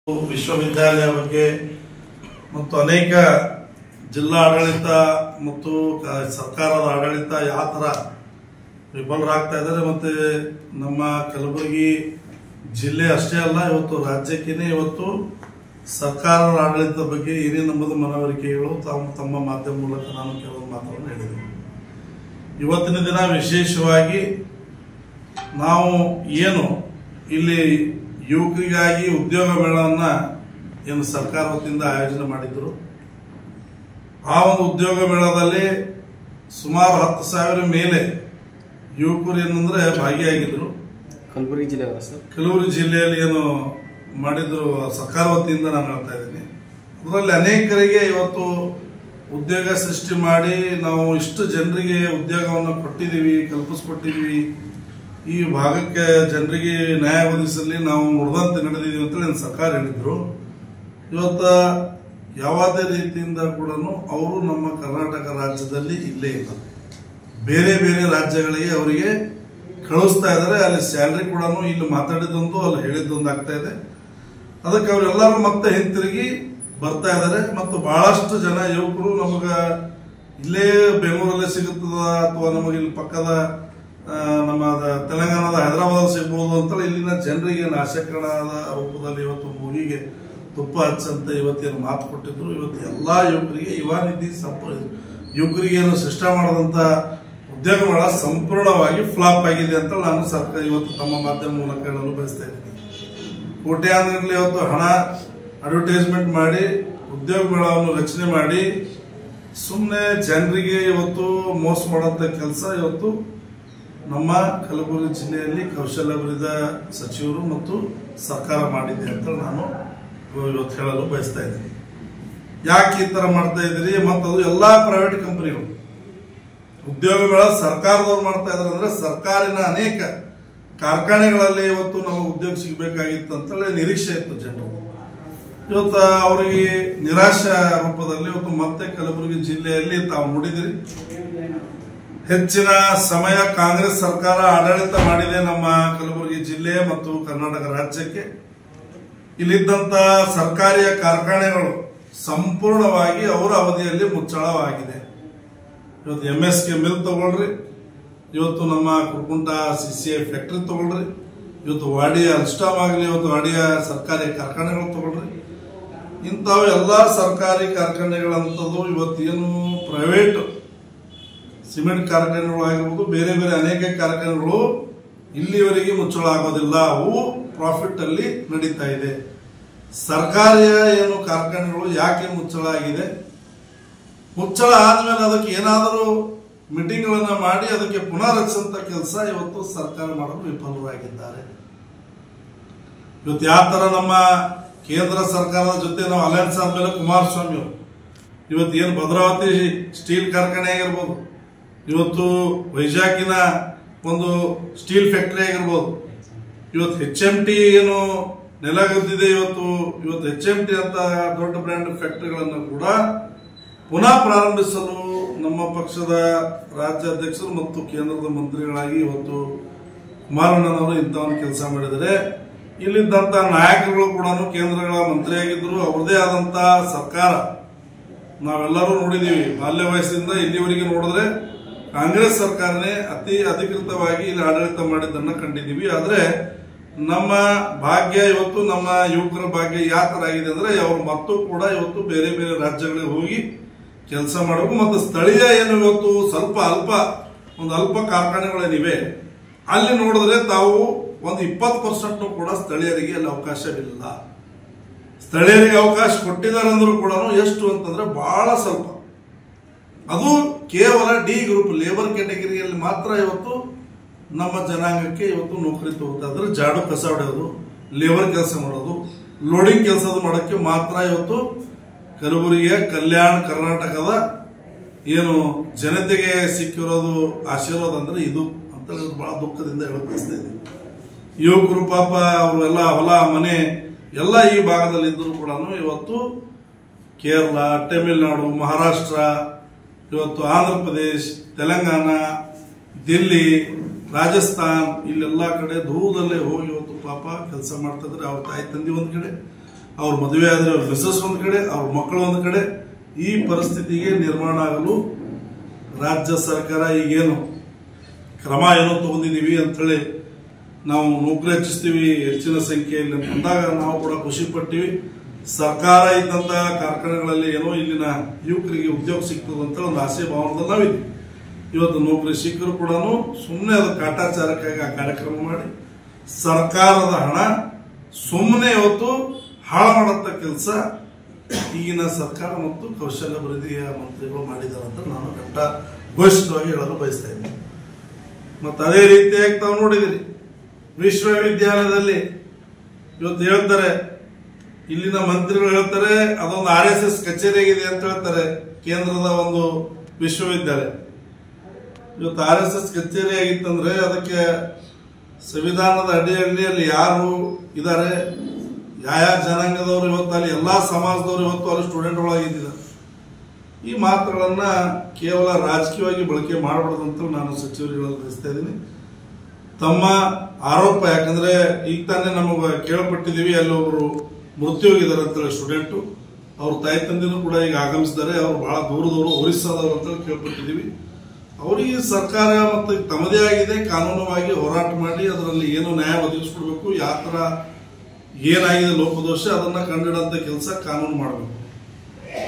ವಿಶ್ವವಿದ್ಯಾಲಯ ಬಗ್ಗೆ ಮತ್ತು ಅನೇಕ ಜಿಲ್ಲಾ ಆಡಳಿತ ಮತ್ತು ಸರ್ಕಾರದ ಆಡಳಿತ ಯಾವ ತರ ವಿಫಲರಾಗ್ತಾ ಇದ್ದಾರೆ ಮತ್ತೆ ನಮ್ಮ ಕಲಬುರಗಿ ಜಿಲ್ಲೆ ಅಷ್ಟೇ ಅಲ್ಲ ಇವತ್ತು ರಾಜ್ಯಕ್ಕೆ ಇವತ್ತು ಸರ್ಕಾರದ ಆಡಳಿತದ ಬಗ್ಗೆ ಏನೇ ನಮ್ಮದು ಮನವರಿಕೆಗಳು ತಮ್ಮ ಮಾಧ್ಯಮ ಮೂಲಕ ನಾನು ಕೆಲವು ಮಾತನ್ನು ಹೇಳಿದ್ದೇನೆ. ಇವತ್ತಿನ ದಿನ ವಿಶೇಷವಾಗಿ ನಾವು ಏನು ಇಲ್ಲಿ ಯುವಕರಿಗಾಗಿ ಉದ್ಯೋಗ ಮೇಳವನ್ನ ಏನು ಸರ್ಕಾರ ವತಿಯಿಂದ ಆಯೋಜನೆ ಮಾಡಿದ್ರು, ಆ ಒಂದು ಉದ್ಯೋಗ ಮೇಳದಲ್ಲಿ ಸುಮಾರು 10,000 ಮೇಲೆ ಯುವಕರು ಏನಂದ್ರೆ ಭಾಗಿಯಾಗಿದ್ರು. ಕಲಬುರಗಿ ಜಿಲ್ಲೆಯಲ್ಲಿ ಏನು ಮಾಡಿದ್ರು ಸರ್ಕಾರ ವತಿಯಿಂದ ನಾನು ಹೇಳ್ತಾ ಇದ್ದೀನಿ. ಅದರಲ್ಲಿ ಅನೇಕರಿಗೆ ಇವತ್ತು ಉದ್ಯೋಗ ಸೃಷ್ಟಿ ಮಾಡಿ ನಾವು ಇಷ್ಟು ಜನರಿಗೆ ಉದ್ಯೋಗವನ್ನು ಕೊಟ್ಟಿದ್ದೀವಿ, ಕಲ್ಪಿಸ್ಕೊಟ್ಟಿದ್ದೀವಿ. ಈ ಭಾಗಕ್ಕೆ ಜನರಿಗೆ ನ್ಯಾಯ ಒದಗಿಸಲಿ ನಾವು ನುಡಿದಂತೆ ನಡೆದಿದ್ದೀವಿ ಅಂತ ಸರ್ಕಾರ ಹೇಳಿದ್ರು. ಇವತ್ತ ಯಾವುದೇ ರೀತಿಯಿಂದ ಕೂಡ ಅವರು ನಮ್ಮ ಕರ್ನಾಟಕ ರಾಜ್ಯದಲ್ಲಿ ಇಲ್ಲೇ ಇಲ್ಲ, ಬೇರೆ ಬೇರೆ ರಾಜ್ಯಗಳಿಗೆ ಅವರಿಗೆ ಕಳಿಸ್ತಾ ಇದ್ದಾರೆ. ಅಲ್ಲಿ ಸ್ಯಾಲರಿ ಕೂಡ ಇಲ್ಲಿ ಮಾತಾಡಿದೊಂದು ಅಲ್ಲಿ ಹೇಳಿದ್ದೊಂದು ಆಗ್ತಾ ಇದೆ. ಅದಕ್ಕೆ ಅವರೆಲ್ಲರೂ ಮತ್ತೆ ಹಿಂತಿರುಗಿ ಬರ್ತಾ ಇದ್ದಾರೆ. ಮತ್ತು ಬಹಳಷ್ಟು ಜನ ಯುವಕರು ನಮಗ ಇಲ್ಲೇ ಬೆಂಗಳೂರಲ್ಲೇ ಸಿಗುತ್ತದ ಅಥವಾ ನಮಗೆ ಇಲ್ಲಿ ಪಕ್ಕದ ನಮ್ಮ ತೆಲಂಗಾಣದ ಹೈದರಾಬಾದ್ ಸಿಗ್ಬಹುದು ಅಂತ ಇಲ್ಲಿನ ಜನರಿಗೆ ನಾಶಕರಣದ ರೂಪದಲ್ಲಿ ಇವತ್ತು ಮೂಗಿಗೆ ತುಪ್ಪ ಹಚ್ಚಂತ ಇವತ್ತೇನು ಮಾತು ಕೊಟ್ಟಿದ್ರು. ಇವತ್ತು ಎಲ್ಲಾ ಯುವಕರಿಗೆ ಯುವ ನಿಧಿ ಯುವಕರಿಗೆ ಏನು ಸೃಷ್ಟ ಮಾಡದಂತ ಉದ್ಯೋಗಗಳ ಸಂಪೂರ್ಣವಾಗಿ ಫ್ಲಾಪ್ ಆಗಿದೆ ಅಂತ ನಾನು ಸರ್ಕಾರ ಇವತ್ತು ತಮ್ಮ ಮಾಧ್ಯಮ ಮೂಲಕ ಹೇಳಲು ಬಯಸ್ತಾ ಇದ್ದೀನಿ. ಕೋಟ್ಯಾಂತರಗಳಲ್ಲಿ ಇವತ್ತು ಹಣ ಅಡ್ವರ್ಟೈಸ್ಮೆಂಟ್ ಮಾಡಿ ಉದ್ಯೋಗ ಮೇಳವನ್ನು ರಚನೆ ಮಾಡಿ ಸುಮ್ಮನೆ ಜನರಿಗೆ ಇವತ್ತು ಮೋಸ ಮಾಡುವಂತ ಕೆಲಸ ಇವತ್ತು ನಮ್ಮ ಕಲಬುರಗಿ ಜಿಲ್ಲೆಯಲ್ಲಿ ಕೌಶಲ್ಯಾಭಿವೃದ್ಧಿ ಸಚಿವರು ಮತ್ತು ಸರ್ಕಾರ ಮಾಡಿದೆ ಅಂತ ನಾನು ಇವತ್ತು ಹೇಳಲು ಬಯಸ್ತಾ ಇದ್ದೀನಿ. ಯಾಕೆ ಈ ತರ ಮಾಡ್ತಾ ಇದ್ದೀರಿ? ಮತ್ತು ಅದು ಎಲ್ಲಾ ಪ್ರೈವೇಟ್ ಕಂಪನಿಗಳು ಉದ್ಯೋಗಗಳ ಸರ್ಕಾರದವ್ರು ಮಾಡ್ತಾ ಇದಾರೆ. ಅಂದ್ರೆ ಸರ್ಕಾರಿನ ಅನೇಕ ಕಾರ್ಖಾನೆಗಳಲ್ಲಿ ಇವತ್ತು ನಮಗೆ ಉದ್ಯೋಗ ಸಿಗಬೇಕಾಗಿತ್ತು ಅಂತೇಳಿ ನಿರೀಕ್ಷೆ ಇತ್ತು ಜನರು. ಇವತ್ತು ಅವರಿಗೆ ನಿರಾಶೆ ರೂಪದಲ್ಲಿ ಇವತ್ತು ಮತ್ತೆ ಕಲಬುರಗಿ ಜಿಲ್ಲೆಯಲ್ಲಿ ತಾವು ನೋಡಿದಿರಿ, ಹೆಚ್ಚಿನ ಸಮಯ ಕಾಂಗ್ರೆಸ್ ಸರ್ಕಾರ ಆಡಳಿತ ಮಾಡಿದೆ ನಮ್ಮ ಕಲಬುರಗಿ ಜಿಲ್ಲೆ ಮತ್ತು ಕರ್ನಾಟಕ ರಾಜ್ಯಕ್ಕೆ. ಇಲ್ಲಿದ್ದಂತ ಸರ್ಕಾರಿ ಕಾರ್ಖಾನೆಗಳು ಸಂಪೂರ್ಣವಾಗಿ ಅವರ ಅವಧಿಯಲ್ಲಿ ಮುಚ್ಚಳವಾಗಿದೆ. ಇವತ್ತು MSK ಮಿಲ್ ತಗೊಳ್ರಿ, ಇವತ್ತು ನಮ್ಮ ಕುರ್ಕುಂಟ CCI ಫ್ಯಾಕ್ಟರಿ ತಗೊಳ್ರಿ, ಇವತ್ತು ವಾಡಿಯ ಅಲ್ಸ್ಟಾಮ್ ಆಗಲಿ, ಇವತ್ತು ವಾಡಿಯ ಸರ್ಕಾರಿ ಕಾರ್ಖಾನೆಗಳು ತಗೊಳ್ರಿ. ಇಂಥವು ಎಲ್ಲಾ ಸರ್ಕಾರಿ ಕಾರ್ಖಾನೆಗಳಂತದ್ದು ಇವತ್ತೇನು ಪ್ರೈವೇಟ್ ಸಿಮೆಂಟ್ ಕಾರ್ಖಾನೆಗಳು ಆಗಿರ್ಬೋದು, ಬೇರೆ ಬೇರೆ ಅನೇಕ ಕಾರ್ಖಾನೆಗಳು ಇಲ್ಲಿವರೆಗೆ ಮುಚ್ಚಳ ಆಗೋದಿಲ್ಲ. ಅವು ಪ್ರಾಫಿಟ್ ಅಲ್ಲಿ ನಡೀತಾ ಇದೆ. ಸರ್ಕಾರಿ ಏನು ಕಾರ್ಖಾನೆಗಳು ಯಾಕೆ ಮುಚ್ಚಳ ಆಗಿದೆ? ಮುಚ್ಚಳ ಆದ್ಮೇಲೆ ಅದಕ್ಕೆ ಏನಾದರೂ ಮೀಟಿಂಗ್ಗಳನ್ನ ಮಾಡಿ ಅದಕ್ಕೆ ಪುನರ್ರಚಿಸಂತ ಕೆಲಸ ಇವತ್ತು ಸರ್ಕಾರ ಮಾಡಲು ವಿಫಲರಾಗಿದ್ದಾರೆ. ಇವತ್ತು ಯಾವ ತರ ನಮ್ಮ ಕೇಂದ್ರ ಸರ್ಕಾರದ ಜೊತೆ ನಾವು ಅಲಯನ್ಸ್ ಆದ್ಮೇಲೆ ಕುಮಾರಸ್ವಾಮಿ ಅವರು ಇವತ್ತು ಏನು ಭದ್ರಾವತಿ ಸ್ಟೀಲ್ ಕಾರ್ಖಾನೆ ಆಗಿರ್ಬೋದು, ಇವತ್ತು ವೈಜಾಗಿನ ಒಂದು ಸ್ಟೀಲ್ ಫ್ಯಾಕ್ಟರಿ ಆಗಿರ್ಬೋದು, ಇವತ್ತು HMT ಏನು ನೆಲಗದ್ದಿದೆ, ಇವತ್ತು HMT ಅಂತ ದೊಡ್ಡ ಬ್ರ್ಯಾಂಡ್ ಫ್ಯಾಕ್ಟರಿಗಳನ್ನು ಕೂಡ ಪುನಃ ಪ್ರಾರಂಭಿಸಲು ನಮ್ಮ ಪಕ್ಷದ ರಾಜ್ಯಾಧ್ಯಕ್ಷರು ಮತ್ತು ಕೇಂದ್ರದ ಮಂತ್ರಿಗಳಾಗಿ ಇವತ್ತು ಕುಮಾರಣ್ಣನವರು ಇಂಥ ಒಂದು ಕೆಲಸ ಮಾಡಿದರೆ. ಇಲ್ಲಿದ್ದಂತ ನಾಯಕರುಗಳು ಕೂಡ ಕೇಂದ್ರಗಳ ಮಂತ್ರಿಯಾಗಿದ್ದರು. ಅವ್ರದೇ ಆದಂತ ಸರ್ಕಾರ ನಾವೆಲ್ಲರೂ ನೋಡಿದೀವಿ. ಬಾಲ್ಯ ವಯಸ್ಸಿನಿಂದ ಇಲ್ಲಿವರೆಗೆ ನೋಡಿದ್ರೆ ಕಾಂಗ್ರೆಸ್ ಸರ್ಕಾರನೇ ಅತಿ ಅಧಿಕೃತವಾಗಿ ಇಲ್ಲಿ ಆಡಳಿತ ಮಾಡಿದ್ದನ್ನ ಕಂಡಿದ್ದೀವಿ. ಆದ್ರೆ ನಮ್ಮ ಭಾಗ್ಯ ಇವತ್ತು ನಮ್ಮ ಯುವಕರ ಭಾಗ್ಯ ಯಾವ ತರ ಆಗಿದೆ ಅಂದ್ರೆ ಅವರು ಮತ್ತು ಕೂಡ ಇವತ್ತು ಬೇರೆ ಬೇರೆ ರಾಜ್ಯಗಳಿಗೆ ಹೋಗಿ ಕೆಲಸ ಮಾಡಬೇಕು. ಮತ್ತು ಸ್ಥಳೀಯ ಏನು ಇವತ್ತು ಸ್ವಲ್ಪ ಅಲ್ಪ ಕಾರ್ಖಾನೆಗಳೇನಿವೆ ಅಲ್ಲಿ ನೋಡಿದ್ರೆ ತಾವು ಒಂದು 20% ಕೂಡ ಸ್ಥಳೀಯರಿಗೆ ಅಲ್ಲಿ ಅವಕಾಶವಿಲ್ಲ. ಸ್ಥಳೀಯರಿಗೆ ಅವಕಾಶ ಕೊಟ್ಟಿದ್ದಾರೆ ಅಂದ್ರೂ ಕೂಡ ಎಷ್ಟು ಅಂತಂದ್ರೆ ಬಹಳ ಸ್ವಲ್ಪ. ಅದು ಕೇವಲ D ಗ್ರೂಪ್ ಲೇಬರ್ ಕ್ಯಾಟಗರಿಯಲ್ಲಿ ಮಾತ್ರ ಇವತ್ತು ನಮ್ಮ ಜನಾಂಗಕ್ಕೆ ಇವತ್ತು ನೌಕರಿ ತಗೋತಾ ಇದ್ರೆ ಜಾಡು ಕಸ ಹೊಡೆಯೋದು, ಲೇಬರ್ ಕೆಲಸ ಮಾಡೋದು, ಲೋಡಿಂಗ್ ಕೆಲಸ ಮಾಡೋಕ್ಕೆ ಮಾತ್ರ ಇವತ್ತು ಕಲಬುರಗಿಯ ಕಲ್ಯಾಣ ಕರ್ನಾಟಕದ ಏನು ಜನತೆಗೆ ಸಿಕ್ಕಿರೋದು ಆಶೀರ್ವಾದ ಅಂದ್ರೆ ಇದು ಅಂತ ಬಹಳ ದುಃಖದಿಂದ ಹೇಳಬಯಸ್ತಾ ಇದ್ದೀವಿ. ಯುವಕರು ಪಾಪ ಅವರೆಲ್ಲ ಹೊಲ ಮನೆ ಎಲ್ಲ ಈ ಭಾಗದಲ್ಲಿ ಇದ್ದರೂ ಕೂಡ ಇವತ್ತು ಕೇರಳ, ತಮಿಳುನಾಡು, ಮಹಾರಾಷ್ಟ್ರ, ಇವತ್ತು ಆಂಧ್ರ ಪ್ರದೇಶ್, ತೆಲಂಗಾಣ, ದಿಲ್ಲಿ, ರಾಜಸ್ಥಾನ್ ಇಲ್ಲೆಲ್ಲ ಕಡೆ ದೂರದಲ್ಲೇ ಹೋಗಿ ಇವತ್ತು ಪಾಪ ಕೆಲಸ ಮಾಡ್ತಾ ಇದ್ರೆ. ಅವ್ರ ತಾಯಿ ತಂದೆ ಒಂದ್ ಕಡೆ, ಅವ್ರ ಮದುವೆ ಆದರೆ ಅವ್ರ ಮಿಸಸ್ ಒಂದು ಕಡೆ, ಅವ್ರ ಮಕ್ಕಳು ಒಂದು ಕಡೆ. ಈ ಪರಿಸ್ಥಿತಿಗೆ ನಿರ್ಮಾಣ ಆಗಲು ರಾಜ್ಯ ಸರ್ಕಾರ ಈಗೇನು ಕ್ರಮ ಏನೋ ತಗೊಂಡಿದ್ದೀವಿ ಅಂತೇಳಿ ನಾವು ನೌಕರಿ ಹೆಚ್ಚಿಸ್ತೀವಿ ಹೆಚ್ಚಿನ ಸಂಖ್ಯೆಯಲ್ಲಿ ಬಂದಾಗ ನಾವು ಕೂಡ ಖುಷಿ ಪಟ್ಟಿವಿ. ಸರ್ಕಾರ ಇದ್ದಂತಹ ಕಾರ್ಖಾನೆಗಳಲ್ಲಿ ಏನೋ ಇಲ್ಲಿನ ಯುವಕರಿಗೆ ಉದ್ಯೋಗ ಸಿಗ್ತದೆ ಅಂತ ಒಂದು ಆಸೆ ಭಾವನದಲ್ಲಿ ನಾವಿದ್ವಿ. ಇವತ್ತು ನೌಕರಿ ಸಿಕ್ಕರು ಕೂಡ ಸುಮ್ಮನೆ ಅದು ಕಾಟಾಚಾರಕ್ಕಾಗಿ ಆ ಕಾರ್ಯಕ್ರಮ ಮಾಡಿ ಸರ್ಕಾರದ ಹಣ ಸುಮ್ಮನೆ ಇವತ್ತು ಹಾಳು ಮಾಡಂತ ಕೆಲಸ ಈಗಿನ ಸರ್ಕಾರ ಮತ್ತು ಕೌಶಲ್ಯಾಭಿವೃದ್ಧಿ ಮಂತ್ರಿಗಳು ಮಾಡಿದ್ದಾರೆ ಅಂತ ನಾನು ಘೋಷಿತವಾಗಿ ಹೇಳಲು ಬಯಸ್ತಾ ಇದ್ದೀನಿ. ಮತ್ತು ಅದೇ ರೀತಿಯಾಗಿ ತಾವು ನೋಡಿದಿರಿ, ವಿಶ್ವವಿದ್ಯಾಲಯದಲ್ಲಿ ಇವತ್ತು ಹೇಳ್ತಾರೆ, ಇಲ್ಲಿನ ಮಂತ್ರಿಗಳು ಹೇಳ್ತಾರೆ ಅದೊಂದು RSS ಕಚೇರಿ ಆಗಿದೆ ಅಂತ ಹೇಳ್ತಾರೆ. ಕೇಂದ್ರದ ಒಂದು ವಿಶ್ವವಿದ್ಯಾಲಯ ಇವತ್ತು RSS ಕಚೇರಿ ಆಗಿತ್ತಂದ್ರೆ ಅದಕ್ಕೆ ಸಂವಿಧಾನದ ಅಡಿಯಲ್ಲಿ ಯಾರು ಇದ್ದಾರೆ, ಯಾವ ಜನಾಂಗದವರು ಇವತ್ತು ಅಲ್ಲಿ ಎಲ್ಲಾ ಸಮಾಜದವರು ಇವತ್ತು ಅಲ್ಲಿ ಸ್ಟೂಡೆಂಟ್ಗಳಾಗಿದ್ದಾರೆ. ಈ ಮಾತುಗಳನ್ನ ಕೇವಲ ರಾಜಕೀಯವಾಗಿ ಬಳಕೆ ಮಾಡಬಾರ್ದಂತ ನಾನು ಸಚಿವರುಗಳಲ್ಲಿ ಬಯಸ್ತಾ ಇದ್ದೀನಿ. ತಮ್ಮ ಆರೋಪ, ಯಾಕಂದ್ರೆ ಈಗ ತಾನೇ ನಮಗೆ ಕೇಳಪಟ್ಟಿದ್ದೀವಿ ಅಲ್ಲಿ ಒಬ್ರು ಮೃತ್ಯು ಹೋಗಿದ್ದಾರೆ ಅಂತೇಳಿ ಸ್ಟೂಡೆಂಟು, ಅವ್ರ ತಾಯಿ ತಂದೆನೂ ಕೂಡ ಈಗ ಆಗಮಿಸಿದ್ದಾರೆ. ಅವರು ಬಹಳ ದೂರದವರು, ಒರಿಸ್ಸಾದವರು ಅಂತ ಕೇಳ್ಪಟ್ಟಿದ್ದೀವಿ. ಅವರಿಗೆ ಸರ್ಕಾರ ಮತ್ತು ತಮ್ಮದೇ ಆಗಿದೆ ಕಾನೂನುವಾಗಿ ಹೋರಾಟ ಮಾಡಿ ಅದರಲ್ಲಿ ಏನು ನ್ಯಾಯ ಒದಗಿಸ್ಕೊಡ್ಬೇಕು, ಯಾವ ತರ ಏನಾಗಿದೆ ಲೋಪದೋಷ ಅದನ್ನ ಕಂಡಿಡಂತ ಕೆಲಸ ಕಾನೂನು ಮಾಡಬೇಕು.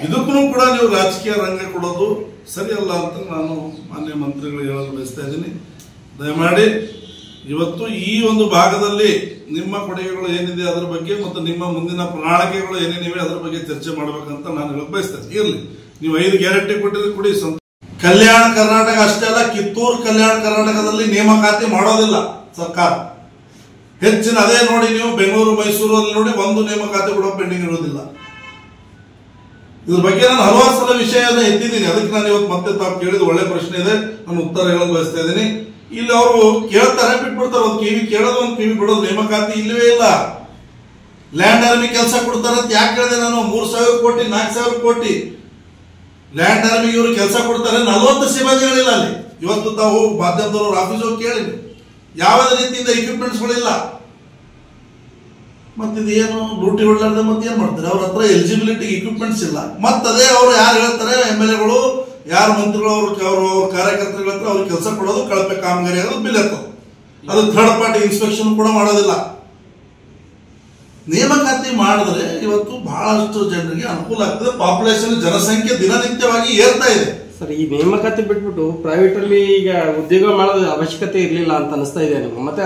ಇದಕ್ಕೂ ಕೂಡ ನೀವು ರಾಜಕೀಯ ರಂಗ ಕೊಡೋದು ಸರಿಯಲ್ಲ ಅಂತ ನಾನು ಮಾನ್ಯ ಮಂತ್ರಿಗಳು ಹೇಳಲು ಬಯಸ್ತಾ ಇದ್ದೀನಿ. ದಯಮಾಡಿ ಇವತ್ತು ಈ ಒಂದು ಭಾಗದಲ್ಲಿ ನಿಮ್ಮ ಕೊಡುಗೆಗಳು ಏನಿದೆ ಅದರ ಬಗ್ಗೆ ಮತ್ತು ನಿಮ್ಮ ಮುಂದಿನ ಪ್ರಣಾಳಿಕೆಗಳು ಏನೇನಿವೆ ಅದರ ಬಗ್ಗೆ ಚರ್ಚೆ ಮಾಡಬೇಕಂತ ನಾನು ಹೇಳಕ್ ಬಯಸ್ತಾ ಇದ್ದೀನಿ. ಇರಲಿ, ನೀವು 5 ಗ್ಯಾರಂಟಿ ಕೊಟ್ಟಿದ್ರೆ ಕೊಡಿ. ಕಲ್ಯಾಣ ಕರ್ನಾಟಕ ಅಷ್ಟೇ ಅಲ್ಲ, ಕಿತ್ತೂರು ಕಲ್ಯಾಣ ಕರ್ನಾಟಕದಲ್ಲಿ ನೇಮಕಾತಿ ಮಾಡೋದಿಲ್ಲ ಸರ್ಕಾರ. ಹೆಚ್ಚಿನ ಅದೇ ನೋಡಿ ನೀವು ಬೆಂಗಳೂರು ಮೈಸೂರು ಅಲ್ಲಿ ನೋಡಿ ಒಂದು ನೇಮಕಾತಿ ಕೂಡ ಪೆಂಡಿಂಗ್ ಇರೋದಿಲ್ಲ. ಇದ್ರ ಬಗ್ಗೆ ನಾನು ಹಲವಾರು ಸಲ ವಿಷಯನ ಎತ್ತಿದ್ದೀನಿ. ಅದಕ್ಕೆ ನಾನು ಇವತ್ತು ಮತ್ತೆ ತಾವು ಕೇಳಿದ ಒಳ್ಳೆ ಪ್ರಶ್ನೆ ಇದೆ, ನಾನು ಉತ್ತರ ಹೇಳಲು ಬಯಸ್ತಾ ಇದ್ದೀನಿ. ಇಲ್ಲಿ ಅವರು ಕೇಳ್ತಾರೆ ಬಿಟ್ಬಿಡ್ತಾರೆ, ಒಂದು ಕಿವಿ ಕೇಳೋದು ಒಂದು ಕಿವಿ ಬಿಡೋದು. ನೇಮಕಾತಿ ಇಲ್ಲವೇ ಇಲ್ಲ. ಲ್ಯಾಂಡ್ ಆರ್ಮಿ ಕೆಲಸ ಕೊಡ್ತಾರೆ ಅಂತ ಯಾಕೆ ಹೇಳಿದೆ ನಾನು? 3,000 ಕೋಟಿ 4,000 ಕೋಟಿ ಲ್ಯಾಂಡ್ ಆರ್ಮಿಗೆ ಇವರು ಕೆಲಸ ಕೊಡ್ತಾರೆ. 40 ಸಿಬ್ಬಂದಿಗಳಿಲ್ಲ ಅಲ್ಲಿ. ಇವತ್ತು ತಾವು ಮಾಧ್ಯಮದವರು ಆಫೀಸ್ ಹೋಗಿ ಕೇಳಿ, ಯಾವುದೇ ರೀತಿಯಿಂದ ಇಕ್ವಿಪ್ಮೆಂಟ್ಸ್ಗಳಿಲ್ಲ. ಮತ್ತಿದು ಏನು ಡ್ಯೂಟಿ ಹೊಡ್ಲಾರ್ದೆ ಮತ್ತೆ ಏನ್ ಮಾಡ್ತಾರೆ? ಅವ್ರ ಹತ್ರ ಎಲಿಜಿಬಿಲಿಟಿ ಇಕ್ವಿಪ್ಮೆಂಟ್ಸ್ ಇಲ್ಲ. ಮತ್ತದೇ ಅವರು ಯಾರು ಹೇಳ್ತಾರೆ, MLAಗಳು ಯಾರು ಮಂತ್ರಿಗಳು ಅವ್ರ ಕಾರ್ಯಕರ್ತಗಳ ಹತ್ರ ಅವ್ರಿಗೆ ಕೆಲಸ ಕೊಡೋದು, ಕಳಪೆ ಕಾಮಗಾರಿ ಆಗೋದು, ಬಿಲ್ ಎತ್ತೋದು. ಅದು ಥರ್ಡ್ ಪಾರ್ಟಿ ಇನ್ಸ್ಪೆಕ್ಷನ್ ಕೂಡ ಮಾಡೋದಿಲ್ಲ. ನೇಮಕಾತಿ ಮಾಡಿದ್ರೆ ಇವತ್ತು ಬಹಳಷ್ಟು ಜನರಿಗೆ ಅನುಕೂಲ ಆಗ್ತದೆ. ಪಾಪ್ಯುಲೇಷನ್ ಜನಸಂಖ್ಯೆ ದಿನನಿತ್ಯವಾಗಿ ಏರ್ತಾ ಇದೆ. ಸರ್, ಈ ನೇಮಕಾತಿ ಬಿಟ್ಬಿಟ್ಟು ಪ್ರೈವೇಟ್ ಅಲ್ಲಿ ಈಗ ಉದ್ಯೋಗ ಮಾಡೋದು ಅವಶ್ಯಕತೆ ಇರಲಿಲ್ಲ ಅಂತ ಅನಿಸ್ತಾ ಇದೆ ನಿಮ್ಗೆ. ಮತ್ತೆ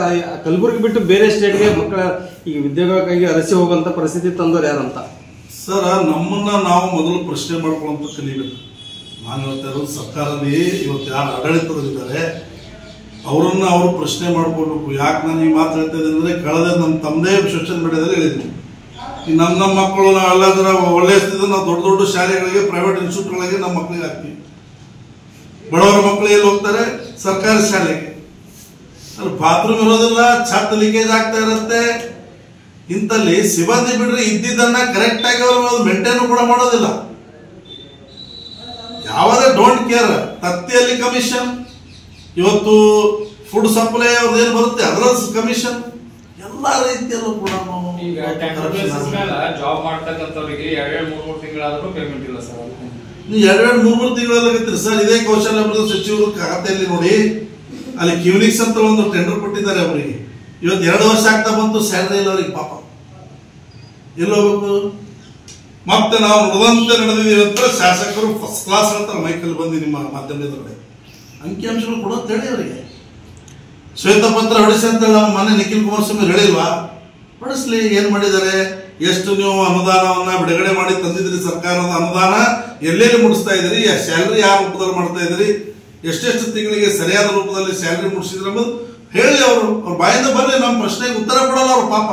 ಕಲಬುರಗಿ ಬಿಟ್ಟು ಬೇರೆ ಸ್ಟೇಟ್ಗೆ ಮಕ್ಕಳ ಈಗ ಉದ್ಯೋಗಕ್ಕಾಗಿ ಅರಸಿ ಹೋಗುವಂತ ಪರಿಸ್ಥಿತಿ ತಂದವ್ರು ಯಾರಂತ? ಸರ್, ನಮ್ಮನ್ನ ನಾವು ಮೊದಲು ಪ್ರಶ್ನೆ ಮಾಡ್ಕೊಳ್ಳುವಂತ ಕಲಿಬೇಕು. ನಾನು ಹೇಳ್ತಾ ಇರೋದು, ಸರ್ಕಾರದಲ್ಲಿ ಇವತ್ತು ಯಾರು ಆಡಳಿತದಲ್ಲಿದ್ದಾರೆ ಅವರನ್ನ ಅವರು ಪ್ರಶ್ನೆ ಮಾಡ್ಕೊಳ್ಬೇಕು. ಯಾಕೆ ನಾನು ಈ ಮಾತು ಹೇಳ್ತಾ ಇದ್ದೀನಿ ಅಂದ್ರೆ, ಕಳೆದ ನಮ್ಮ ತಮ್ಮದೇ ಸೋಷಿಯಲ್ ಮೀಡಿಯಾದಲ್ಲಿ ಹೇಳಿದ್ದೀನಿ. ಈ ನಮ್ಮ ಮಕ್ಕಳು ನಾವೆಲ್ಲದರ ಒಳ್ಳೆ ಸ್ಥಿತಿ ನಾವು ದೊಡ್ಡ ದೊಡ್ಡ ಶಾಲೆಗಳಿಗೆ, ಪ್ರೈವೇಟ್ ಇನ್ಸ್ಟಿಟ್ಯೂಟ್ಗಳಿಗೆ ನಮ್ಮ ಮಕ್ಕಳಿಗೆ ಹಾಕ್ತೀವಿ. ಬಡವರ ಮಕ್ಕಳು ಎಲ್ಲಿ ಹೋಗ್ತಾರೆ? ಸರ್ಕಾರಿ ಶಾಲೆಗೆ. ಅಲ್ಲಿ ಬಾತ್ರೂಮ್ ಇರೋದಿಲ್ಲ, ಛತ್ ಲೀಕೇಜ್ ಆಗ್ತಾ ಇರುತ್ತೆ. ಇಂತಲ್ಲಿ ಸಿಬ್ಬಂದಿ ಬಿಡ್ರಿ ಇದ್ದಿದ್ದನ್ನ ಕರೆಕ್ಟ್ ಆಗಿ ಅವರು ಮೇಂಟೈನ್ ಕೂಡ ಮಾಡೋದಿಲ್ಲ. ಯಾವುದೇ ಡೋಂಟ್ ಕೇರ್. ತತ್ತಿಯಲ್ಲಿ ಕಮಿಷನ್, ಇವತ್ತು ಫುಡ್ ಸಪ್ಲೈ ಅವ್ರದ್ದು ಏನು ಬರುತ್ತೆ ಅದರಲ್ಲಿ ಕಮಿಷನ್, ಎಲ್ಲಾ ರೀತಿಯಲ್ಲೂ ಕೂಡ ಜಾಬ್ ಮಾಡ್ತಕ್ಕಂಥವ್ರಿಗೆ 2-3 ತಿಂಗಳಾದ್ರೂ ಪೇಮೆಂಟ್ ಇಲ್ಲ ಸರ್. ನೀವು 2-3 ತಿಂಗಳಾಗತ್ತೀರಿ ಸರ್. ಇದೇ ಕೌಶಲ್ಯಾಭಿವೃದ್ಧಿ ಸಚಿವರು ಖಾತೆಯಲ್ಲಿ ನೋಡಿ, ಅಲ್ಲಿ ಕ್ಯೂನಿಕ್ಸ್ ಅಂತ ಒಂದು ಟೆಂಡರ್ ಕೊಟ್ಟಿದ್ದಾರೆ ಅವರಿಗೆ. ಇವತ್ತು 2 ವರ್ಷ ಆಗ್ತಾ ಬಂತು, ಸ್ಯಾಲರಿ ಇಲ್ಲ ಅವ್ರಿಗೆ. ಪಾಪ ಎಲ್ಲಿ ಹೋಗ್ಬೇಕು? ಮತ್ತೆ ನಾವು ನುಡಿದಂತೆ ನಡೆದಿದ್ದೀವಿ ಅಂತ ಶಾಸಕರು ಫಸ್ಟ್ ಕ್ಲಾಸ್ ಹೇಳ್ತಾರೆ ಮೈಕಲ್ಲಿ ಬಂದು ನಿಮ್ಮ ಮಾಧ್ಯಮದ ಅಂಕಿಅಂಶಗಳು ಕೂಡ ಹೇಳಿ ಅವರಿಗೆ. ಶ್ವೇತಪತ್ರ ಹೊಡಿಸಿ ಅಂತ ನಮ್ಮ ಮನೆ ನಿಖಿಲ್ ಕುಮಾರಸ್ವಾಮಿ ಹೇಳಿಲ್ವಾ? ಹೊಡಿಸ್ಲಿ. ಏನ್ ಮಾಡಿದ್ದಾರೆ? ಎಷ್ಟು ನೀವು ಅನುದಾನವನ್ನ ಬಿಡುಗಡೆ ಮಾಡಿ ತಂದಿದ್ರಿ? ಸರ್ಕಾರದ ಅನುದಾನ ಎಲ್ಲೆಲ್ಲಿ ಮುಡಿಸ್ತಾ ಇದ್ರಿ? ಸ್ಯಾಲರಿ ಯಾವ ರೂಪದಲ್ಲಿ ಮಾಡ್ತಾ ಇದ್ರಿ? ಎಷ್ಟೆಷ್ಟು ತಿಂಗಳಿಗೆ ಸರಿಯಾದ ರೂಪದಲ್ಲಿ ಸ್ಯಾಲರಿ ಮುಡಿಸಿದ್ರಿ ಎಂಬುದು ಹೇಳಿ. ಅವ್ರ ಬಾಯಿಂದ ಬರ್ಲಿ, ನಮ್ಮ ಪ್ರಶ್ನೆಗೆ ಉತ್ತರ ಕೊಡಲ್ಲ ಅವ್ರು ಪಾಪ.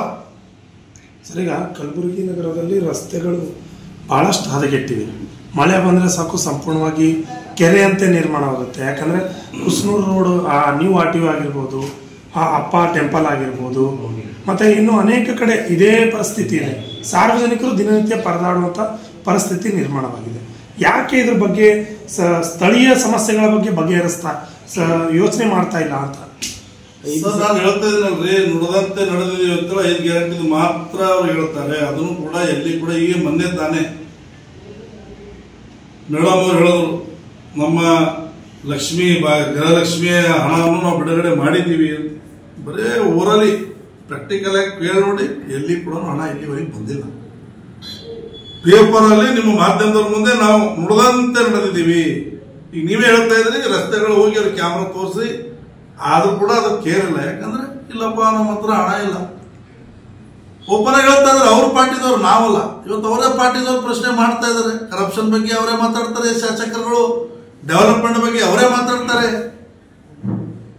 ಸರ್, ಈಗ ಕಲಬುರಗಿ ನಗರದಲ್ಲಿ ರಸ್ತೆಗಳು ಬಹಳಷ್ಟು ಹದಗೆಟ್ಟಿವೆ. ಮಳೆ ಬಂದರೆ ಸಾಕು ಸಂಪೂರ್ಣವಾಗಿ ಕೆರೆಯಂತೆ ನಿರ್ಮಾಣವಾಗುತ್ತೆ. ಯಾಕಂದರೆ ಕುಸ್ನೂರು ರೋಡ್, ನ್ಯೂ RTO ಆಗಿರ್ಬೋದು, ಅಪ್ಪ ಟೆಂಪಲ್ ಆಗಿರ್ಬೋದು, ಮತ್ತು ಇನ್ನು ಅನೇಕ ಕಡೆ ಇದೇ ಪರಿಸ್ಥಿತಿ ಇದೆ. ಸಾರ್ವಜನಿಕರು ದಿನನಿತ್ಯ ಪರದಾಡುವಂಥ ಪರಿಸ್ಥಿತಿ ನಿರ್ಮಾಣವಾಗಿದೆ. ಯಾಕೆ ಇದ್ರ ಬಗ್ಗೆ ಸ್ಥಳೀಯ ಸಮಸ್ಯೆಗಳ ಬಗ್ಗೆ ಬಗೆಹರಿಸ್ತಾ ಯೋಚನೆ ಮಾಡ್ತಾ ಇಲ್ಲ ಅಂತ? ಸರ್ ನಾನು ಹೇಳ್ತಾ ಇದ್ದೀನಲ್ರಿ, ನುಡಿದಂತೆ ನಡೆದಿದ್ದೀವಿ ಅಂತೇಳಿ 5 ಗ್ಯಾರಂಟಿ ಮಾತ್ರ ಅವ್ರು ಹೇಳ್ತಾರೆ. ಅದನ್ನು ಕೂಡ ಎಲ್ಲಿ ಕೂಡ ಈಗ ಮೊನ್ನೆ ತಾನೆ ಮೇಡಮ್ ಅವರು ಹೇಳಿದ್ರು, ನಮ್ಮ ಗೃಹಲಕ್ಷ್ಮಿಯ ಹಣವನ್ನು ನಾವು ಬಿಡುಗಡೆ ಮಾಡಿದ್ದೀವಿ ಅಂತ. ಬರೇ ಊರಲ್ಲಿ ಪ್ರಾಕ್ಟಿಕಲ್ ಆಗಿ ಕೇಳಿ ನೋಡಿ, ಎಲ್ಲಿ ಕೂಡ ಹಣ ಇಲ್ಲಿವರೆಗೆ ಬಂದಿಲ್ಲ. ಪೇಪರ್ ಅಲ್ಲಿ ನಿಮ್ಮ ಮಾಧ್ಯಮದವ್ರ ಮುಂದೆ ನಾವು ನುಡಿದಂತೆ ನಡೆದಿದ್ದೀವಿ. ಈಗ ನೀವೇ ಹೇಳ್ತಾ ಇದ್ರಿ, ರಸ್ತೆಗಳು ಹೋಗಿ ಅವ್ರ ಕ್ಯಾಮ್ರಾ ತೋರಿಸಿ, ಆದ್ರೂ ಕೂಡ ಅದಕ್ಕೆ ಕೇರ್ ಇಲ್ಲ. ಯಾಕಂದ್ರೆ ಇಲ್ಲಪ್ಪ ನಮ್ಮ ಹತ್ರ ಹಣ ಇಲ್ಲ. ಒಬ್ಬರೇ ಹೇಳ್ತಾ ಇದ್ರೆ ಅವ್ರ ಪಾರ್ಟಿದವ್ರು, ನಾವಲ್ಲ. ಇವತ್ತು ಅವರೇ ಪಾರ್ಟಿದವ್ರು ಪ್ರಶ್ನೆ ಮಾಡ್ತಾ ಇದಾರೆ. ಕರಪ್ಷನ್ ಬಗ್ಗೆ ಅವರೇ ಮಾತಾಡ್ತಾರೆ, ಶಾಸಕರುಗಳು ಡೆವಲಪ್ಮೆಂಟ್ ಬಗ್ಗೆ ಅವರೇ ಮಾತಾಡ್ತಾರೆ.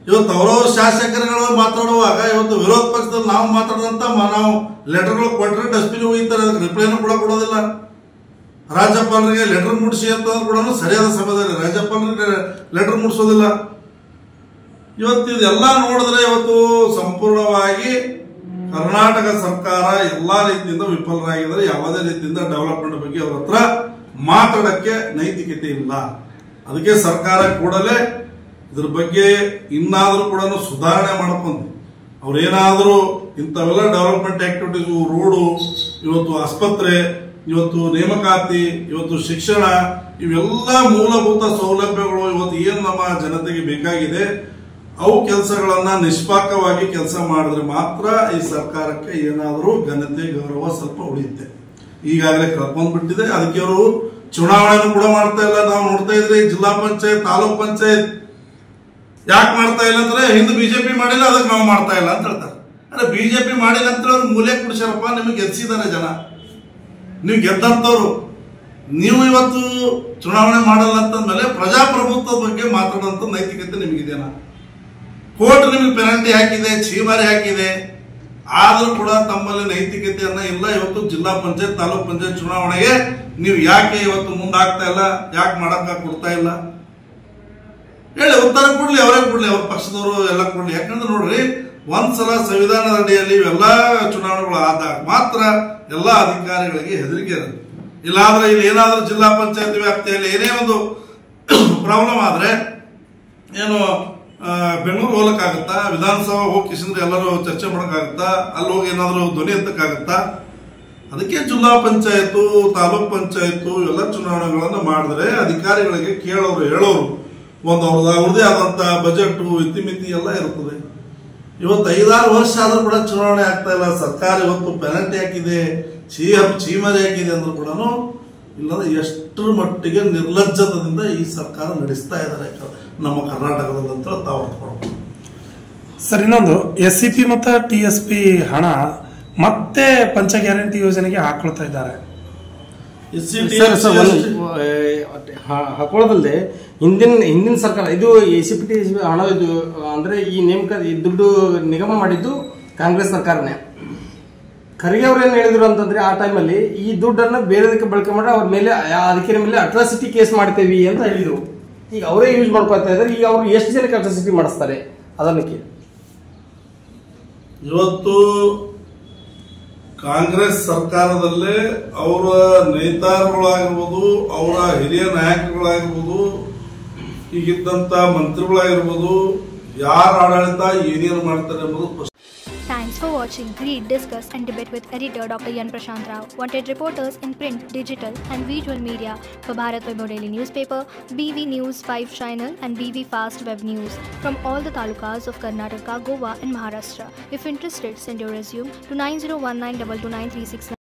ಇವತ್ತು ಅವರವ್ರ ಶಾಸಕರುಗಳು ಮಾತಾಡುವಾಗ ಇವತ್ತು ವಿರೋಧ ಪಕ್ಷದಲ್ಲಿ ನಾವು ಮಾತಾಡಿದಂತ ನಾವು ಲೆಟರ್ಗಳು ಕೊಟ್ಟರೆ ಡಸ್ಟ್ಬಿನ್ ಹೋಗಿದ್ದಾರೆ, ಅದಕ್ಕೆ ರಿಪ್ಲೈನು ಕೂಡ ಕೊಡೋದಿಲ್ಲ. ರಾಜ್ಯಪಾಲರಿಗೆ ಲೆಟರ್ ಮುಡಿಸಿ ಅಂತಂದ್ರೆ ಕೂಡ ಸರಿಯಾದ ಸಮಯದಲ್ಲಿ ರಾಜ್ಯಪಾಲರಿಗೆ ಲೆಟರ್ ಮುಡಿಸೋದಿಲ್ಲ. ಇವತ್ತು ಇದೆಲ್ಲ ನೋಡಿದ್ರೆ ಇವತ್ತು ಸಂಪೂರ್ಣವಾಗಿ ಕರ್ನಾಟಕ ಸರ್ಕಾರ ಎಲ್ಲಾ ರೀತಿಯಿಂದ ವಿಫಲರಾಗಿದ್ದಾರೆ. ಯಾವುದೇ ರೀತಿಯಿಂದ ಡೆವಲಪ್ಮೆಂಟ್ ಬಗ್ಗೆ ಅವ್ರ ಹತ್ರ ಮಾತಾಡಕ್ಕೆ ನೈತಿಕತೆ ಇಲ್ಲ. ಅದಕ್ಕೆ ಸರ್ಕಾರ ಕೂಡಲೇ ಇದ್ರ ಬಗ್ಗೆ ಇನ್ನಾದ್ರೂ ಕೂಡ ಸುಧಾರಣೆ ಮಾಡ್ಕೊಂಡು ಅವ್ರೇನಾದ್ರೂ ಇಂಥವೆಲ್ಲ ಡೆವಲಪ್ಮೆಂಟ್ ಆಕ್ಟಿವಿಟೀಸ್, ರೋಡು, ಇವತ್ತು ಆಸ್ಪತ್ರೆ, ಇವತ್ತು ನೇಮಕಾತಿ, ಇವತ್ತು ಶಿಕ್ಷಣ, ಇವೆಲ್ಲ ಮೂಲಭೂತ ಸೌಲಭ್ಯಗಳು ಇವತ್ತು ಏನು ನಮ್ಮ ಜನತೆಗೆ ಬೇಕಾಗಿದೆ, ಅವು ಕೆಲಸಗಳನ್ನ ನಿಷ್ಪಾಕವಾಗಿ ಕೆಲಸ ಮಾಡಿದ್ರೆ ಮಾತ್ರ ಈ ಸರ್ಕಾರಕ್ಕೆ ಏನಾದರೂ ಘನತೆ ಗೌರವ ಸ್ವಲ್ಪ ಉಳಿಯುತ್ತೆ. ಈಗಾಗಲೇ ಕಳ್ಕೊಂಡ್ಬಿಟ್ಟಿದೆ. ಅದಕ್ಕೆ ಅವರು ಚುನಾವಣೆನೂ ಕೂಡ ಮಾಡ್ತಾ ಇಲ್ಲ. ನಾವು ನೋಡ್ತಾ ಇದ್ರಿ, ಜಿಲ್ಲಾ ಪಂಚಾಯತ್, ತಾಲೂಕ್ ಪಂಚಾಯತ್ ಯಾಕೆ ಮಾಡ್ತಾ ಇಲ್ಲ ಅಂದ್ರೆ ಹಿಂದೆ ಬಿಜೆಪಿ ಮಾಡಿಲ್ಲ, ಅದಕ್ಕೆ ನಾವು ಮಾಡ್ತಾ ಇಲ್ಲ ಅಂತ ಹೇಳ್ತಾರೆ. ಅಂದ್ರೆ ಬಿಜೆಪಿ ಮಾಡಿಲ್ಲ ಅಂತ ಅವ್ರು ಮೂಲೆ ಕುಡಿಸ್ಯಾರಪ್ಪ. ನಿಮಗೆ ಗೆಲ್ಸಿದಾರೆ ಜನ, ನೀವು ಗೆದ್ದಂತವ್ರು. ನೀವು ಇವತ್ತು ಚುನಾವಣೆ ಮಾಡಲ್ಲ ಅಂತಂದ್ಮೇಲೆ ಪ್ರಜಾಪ್ರಭುತ್ವದ ಬಗ್ಗೆ ಮಾತಾಡುವಂತ ನೈತಿಕತೆ ನಿಮಗಿದೆನಾ? ಕೋರ್ಟ್ ನಿಮಗೆ ಪೆನಾಲ್ಟಿ ಹಾಕಿದೆ, ಛೀಮಾರಿ ಹಾಕಿದೆ, ಆದ್ರೂ ಕೂಡ ತಮ್ಮಲ್ಲಿ ನೈತಿಕತೆಯನ್ನ ಇಲ್ಲ. ಇವತ್ತು ಜಿಲ್ಲಾ ಪಂಚಾಯತ್, ತಾಲೂಕ್ ಪಂಚಾಯತ್ ಚುನಾವಣೆಗೆ ನೀವು ಯಾಕೆ ಇವತ್ತು ಮುಂದಾಗ್ತಾ ಇಲ್ಲ, ಯಾಕೆ ಮಾಡಕ್ಕ ಕೊಡ್ತಾ ಇಲ್ಲ? ಹೇಳಿ, ಉತ್ತರ ಕೊಡ್ಲಿ, ಅವರೇ ಕೊಡ್ಲಿ, ಅವ್ರ ಪಕ್ಷದವರು ಎಲ್ಲ ಕೊಡ್ಲಿ. ಯಾಕಂದ್ರೆ ನೋಡ್ರಿ, ಒಂದ್ಸಲ ಸಂವಿಧಾನದ ಅಡಿಯಲ್ಲಿ ಇವೆಲ್ಲ ಚುನಾವಣೆಗಳು ಆದಾಗ ಮಾತ್ರ ಎಲ್ಲ ಅಧಿಕಾರಿಗಳಿಗೆ ಹೆದರಿಕೆ ಇರುತ್ತೆ. ಇಲ್ಲಾಂದ್ರೆ ಇಲ್ಲಿ ಏನಾದ್ರೂ ಜಿಲ್ಲಾ ಪಂಚಾಯತ್ ವ್ಯಾಪ್ತಿಯಲ್ಲಿ ಏನೇ ಒಂದು ಪ್ರಾಬ್ಲಮ್ ಆದ್ರೆ ಏನು ಬೆಂಗಳೂರು ಹೋಗಕ್ಕಾಗತ್ತಾ? ವಿಧಾನಸಭಾ ಹೋಗಿ ಕಿಶಂದ್ರೆ ಎಲ್ಲರೂ ಚರ್ಚೆ ಮಾಡೋಕ್ಕಾಗತ್ತಾ? ಅಲ್ಲಿ ಹೋಗಿ ಏನಾದ್ರು ಧ್ವನಿ ಎತ್ತಕ್ಕಾಗತ್ತಾ? ಅದಕ್ಕೆ ಜಿಲ್ಲಾ ಪಂಚಾಯತ್, ತಾಲೂಕ್ ಪಂಚಾಯತ್ ಇವೆಲ್ಲ ಚುನಾವಣೆಗಳನ್ನು ಮಾಡಿದ್ರೆ ಅಧಿಕಾರಿಗಳಿಗೆ ಕೇಳೋರು ಹೇಳೋರು ಅವ್ರದೇ ಆದಂತ ಬಜೆಟ್, ಇತಿಮಿತಿ ಎಲ್ಲ ಇರ್ತದೆ. ಇವತ್ತು 5-6 ವರ್ಷ ಆದ್ರೂ ಕೂಡ ಚುನಾವಣೆ ಆಗ್ತಾ ಇಲ್ಲ. ಸರ್ಕಾರ ಇವತ್ತು ಪೆನಾಲ್ಟಿ ಹಾಕಿದೆ, ಚೀಮಾರಿ ಹಾಕಿದೆ ಅಂದ್ರೂ ಕೂಡ ಇಲ್ಲಾಂದ್ರೆ ಎಷ್ಟರ ಮಟ್ಟಿಗೆ ನಿರ್ಲಜ್ಜತದಿಂದ ಈ ಸರ್ಕಾರ ನಡೆಸ್ತಾ ಇದ್ದಾರೆ ನಮ್ಮ ಕರ್ನಾಟಕದಲ್ಲಿ ಅಂತ ತಾವು ಅರ್ಥಕೊಳ್ಬಹುದು. ಸರ್, ಇನ್ನೊಂದು SCP ಮತ್ತು TSP ಹಣ ಮತ್ತೆ ಪಂಚ ಗ್ಯಾರಂಟಿ ಯೋಜನೆಗೆ ಹಾಕೊಳ್ತಾ ಇದ್ದಾರೆ. ಹಾಕೊಳ್ಳೋದಲ್ಲದೆ ಹಿಂದಿನ ಸರ್ಕಾರ ಇದು SCP TSP ಹಣ ಇದು ಅಂದ್ರೆ ಈ ನೇಮಕ ದುಡ್ಡು ನಿಗಮ ಮಾಡಿದ್ದು ಕಾಂಗ್ರೆಸ್ ಸರ್ಕಾರನೇ. ಖರ್ಗೆ ಅವ್ರು ಏನ್ ಹೇಳಿದ್ರು ಅಂತಂದ್ರೆ, ಆ ಟೈಮಲ್ಲಿ ಈ ದುಡ್ಡನ್ನ ಬೇರೆದಕ್ಕೆ ಬಳಕೆ ಮಾಡಿ ಅವ್ರ ಮೇಲೆ ಅದಕ್ಕೆ ಮೇಲೆ ಅಟ್ರಾಸಿಟಿ ಕೇಸ್ ಮಾಡ್ತೇವಿ ಅಂತ ಹೇಳಿದ್ರು. ಈಗ ಅವರೇ ಯೂಸ್ ಮಾಡ್ಕೊಳ್ತಾ ಇದ್ದಾರೆ. ಈಗ ಅವ್ರು ಎಷ್ಟು ಜನಕ್ಕೆ ಅಟ್ರಾಸಿಟಿ ಮಾಡಿಸ್ತಾರೆ ಅದನ್ನಕ್ಕೆ? ಇವತ್ತು ಕಾಂಗ್ರೆಸ್ ಸರ್ಕಾರದಲ್ಲೇ ಅವರ ನೇತಾರಗಳಾಗಿರ್ಬೋದು, ಅವರ ಹಿರಿಯ ನಾಯಕರುಗಳಾಗಿರ್ಬೋದು, ಈಗಿದ್ದಂತ ಮಂತ್ರಿಗಳಾಗಿರ್ಬೋದು, ಯಾರ ಆಡಳಿತ ಏನೇನು ಮಾಡ್ತಾರೆ ಎಂಬುದು. Thanks for watching Read, Discuss and Debate with editor Dr. Yan Prashant Rao. Wanted reporters in print, digital and visual media for Bharat Vaibhav Daily Newspaper, BV News 5 Channel and BV Fast Web News from all the talukas of Karnataka, Goa and Maharashtra. If interested, send your resume to 9019229369.